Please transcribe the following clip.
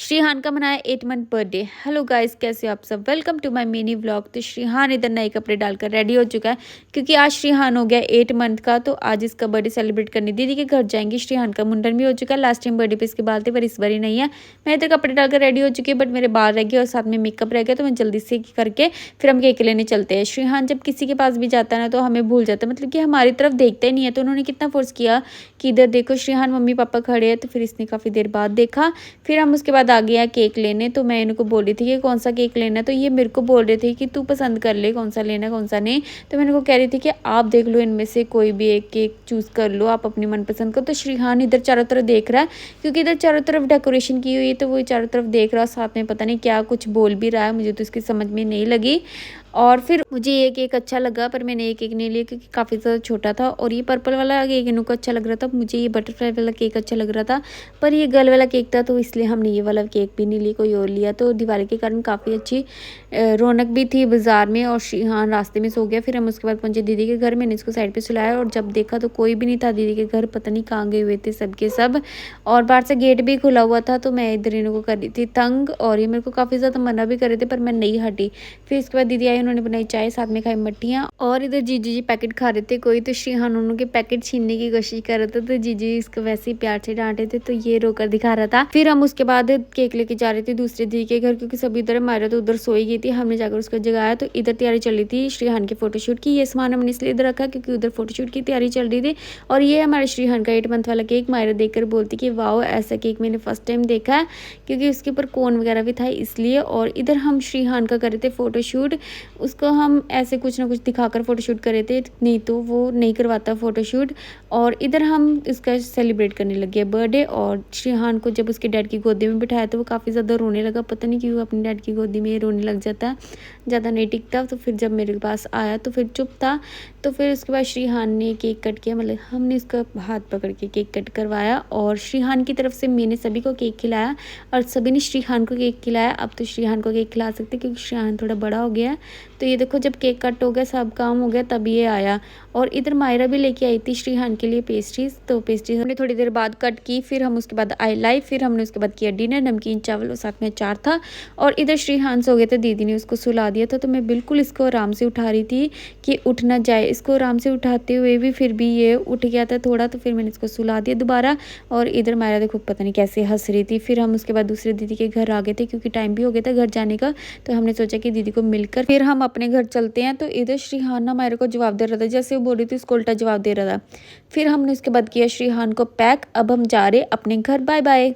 श्रीहान का मनाया 8 month birthday. Hello guys, कैसे हो आप सब। Welcome to my mini vlog. तो श्रीहान इधर नए कपड़े डालकर रेडी हो चुका है क्योंकि आज श्रीहान हो गया 8 मंथ का। तो आज इसका बर्थडे सेलिब्रेट करने दीदी के घर जाएंगे। श्रीहान का मुंडन भी हो चुका है। लास्ट टाइम बर्थडे पे इसके बाल थे पर इस बार ही नहीं है। मैं इधर कपड़े डालकर रेडी हो चुकी है बट मेरे बाल रह गए और साथ में मेकअप रह गया। तो मैं जल्दी से करके फिर हम केक लेने चलते हैं। श्रीहान जब किसी के पास भी जाता है ना तो हमें भूल जाता है, मतलब कि हमारी तरफ देखता ही नहीं है। तो उन्होंने कितना फोर्स किया कि इधर देखो श्रीहान मम्मी पापा खड़े हैं। तो फिर इसने काफ़ी देर बाद देखा। फिर हम उसके बाद आ गए हैं केक लेने। तो मैं इनको बोल रही थी कि कौन सा केक लेना है। तो ये मेरे को बोल रहे थे कि तू पसंद कर ले कौन सा लेना है कौन सा नहीं। तो मैंने को कह रही थी कि आप देख लो, इनमें से कोई भी एक केक चूज़ कर लो आप अपनी मनपसंद को। तो श्रीहान इधर चारों तरफ देख रहा है क्योंकि इधर चारों तरफ डेकोरेशन की हुई है। तो वो चारों तरफ देख रहा है, साथ में पता नहीं क्या कुछ बोल भी रहा है, मुझे तो इसकी समझ में नहीं लगी। और फिर मुझे ये केक अच्छा लगा पर मैंने ये केक नहीं लिया क्योंकि काफ़ी ज़्यादा छोटा था। और ये पर्पल वाला केक इनको अच्छा लग रहा था, मुझे ये बटरफ्लाई वाला केक अच्छा लग रहा था पर ये गर्ल वाला केक था तो इसलिए हमने ये वाला केक भी नहीं लिया, कोई और लिया। तो दिवाली के कारण काफ़ी अच्छी रौनक भी थी बाज़ार में। और श्रीहान रास्ते में सो गया। फिर हम उसके बाद पहुंचे दीदी के घर। मैंने इसको साइड पे सुलाया और जब देखा तो कोई भी नहीं था दीदी के घर, पता नहीं कहाँ गए हुए थे सबके सब। और बाहर से गेट भी खुला हुआ था। तो मैं इधर इनको कर रही थी तंग और ये मेरे को काफ़ी ज़्यादा मना भी कर रहे थे पर मैं नहीं हटी। फिर इसके बाद दीदी आई, उन्होंने बनाई चाय, साथ में खाई मट्टियाँ। और इधर जीजू जी पैकेट खा रहे थे कोई। तो श्रीहान उनके पैकेट छीनने की कोशिश कर रहा था तो जीजू जी इसको वैसे ही प्यार से डांटे थे तो ये रोकर दिखा रहा था। फिर हम उसके बाद केक लेके जा रहे थे दूसरे दी के घर क्योंकि सभी इधर मारा तो उधर सोई गई थी। हमने जाकर उसको जगाया। तो इधर तैयारी चल रही थी श्रीहान के फोटोशूट की। ये सामान हमने इसलिए इधर रखा क्योंकि उधर फोटोशूट की तैयारी चल रही थी। और ये हमारे श्रीहान का 8 मंथ वाला केक। मायरा देखकर बोलती कि वाओ, ऐसा केक मैंने फर्स्ट टाइम देखा है क्योंकि उसके ऊपर कोन वगैरह भी था इसलिए। और इधर हम श्रीहान का कर रहे थे फोटोशूट। उसको हम ऐसे कुछ ना कुछ दिखाकर फोटोशूट कर रहे थे, नहीं तो वो नहीं करवाता फोटोशूट। और इधर हम इसका सेलिब्रेट करने लगे बर्थडे। और श्रीहान को जब उसके डैड की गोदी में बिठाया तो वो काफ़ी ज़्यादा रोने लगा, पता नहीं क्यों अपनी डैड की गोदी में रोने लग जाता है, ज़्यादा नहीं टिकता। तो फिर जब मेरे पास आया तो फिर चुप था। तो फिर उसके बाद श्रीहान ने केक कट किया, मतलब हमने इसका हाथ पकड़ के केक कट करवाया। और श्रीहान की तरफ से मैंने सभी को केक खिलाया और सभी ने श्रीहान को केक खिलाया। अब तो श्रीहान को केक खिला सकते क्योंकि श्रीहान थोड़ा बड़ा हो गया है। तो ये देखो जब केक कट हो गया सब काम हो गया तब ये आया। और इधर मायरा भी लेके आई थी श्रीहान के लिए पेस्ट्रीज। तो पेस्ट्रीज हमने थोड़ी देर बाद कट की। फिर हम उसके बाद आई लाइव। फिर हमने उसके बाद किया डिनर, नमकीन चावल और साथ में अचार था। और इधर श्रीहान सो गए थे, दीदी ने उसको सुला दिया था। तो मैं बिल्कुल इसको आराम से उठा रही थी कि उठ ना जाए। इसको आराम से उठाते हुए भी फिर भी ये उठ गया था थोड़ा। तो फिर मैंने इसको सुला दिया दोबारा। और इधर मायरा देखो पता नहीं कैसे हंस रही थी। फिर हम उसके बाद दूसरे दीदी के घर आ गए थे क्योंकि टाइम भी हो गया था घर जाने का। तो हमने सोचा कि दीदी को मिलकर फिर हम अपने घर चलते हैं। तो इधर श्रीहान ना मायरा को जवाब दे रहा था, जैसे वो बोल रही थी उसको उल्टा जवाब दे रहा था। फिर हमने उसके बाद किया श्रीहान को पैक। अब हम जा रहे अपने घर। Bye bye.